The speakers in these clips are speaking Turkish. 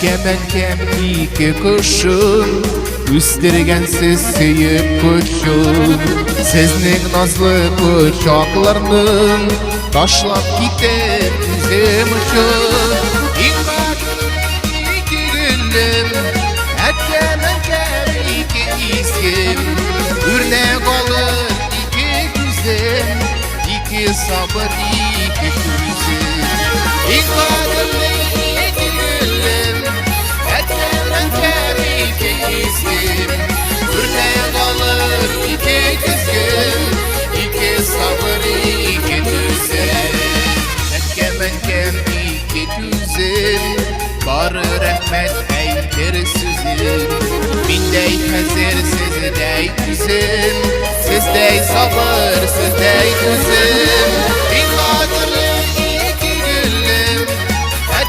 Kemenkem iki kuşun üstürgen siz seyip kuşun Sizning nazlı kuşaklarının taşlap gider bizim üçün İki gülüm kemenkem iki iskim Örnek olur iki güzem iki sabır iki güzem İki gülüm Örnek alır iki kızgın iki sabır iki düzen Kemenkem iki düzen Barı rahmet eyler süzün Mindey hazır sizdey düzen Sizdey sabır sizdey düzen Bir kadırlı iki gülüm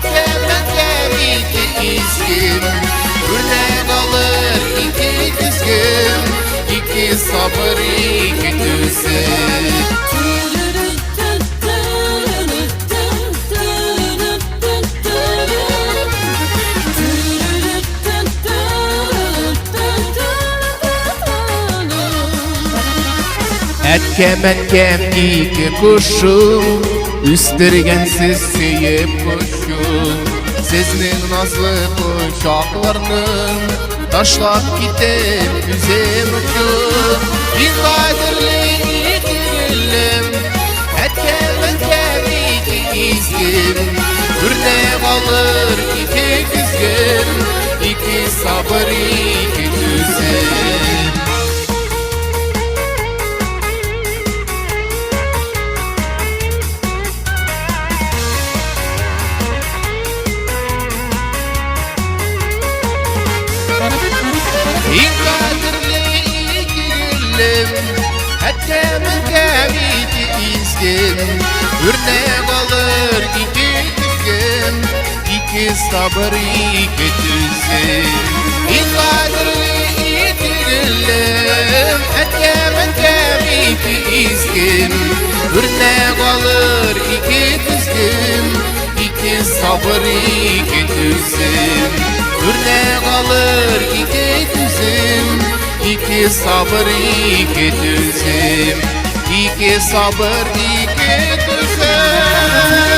Kemenkem iki iskim Örnek alır iki kızgın iki sabır iki düzen Kemenkem iki kuşum üstürgen siz seyip kuşum Sizning nazlı kuşaklarının taşlap gider bizim üçün Bir kadırlı iki gülüm kemenkem iki iskim Örnek alır iki kızgın iki sabır iki düzen İnkadırlı iki gülüm kemenkem iki iskim Örnek alır iki kızgın iki sabır iki düzen İnkadırlı iki gülüm kemenkem iki iskim Örnek alır iki kızgın iki sabır iki düzen Örnek alır iki düzüm iki sabır iki düzüm iki sabır iki düzüm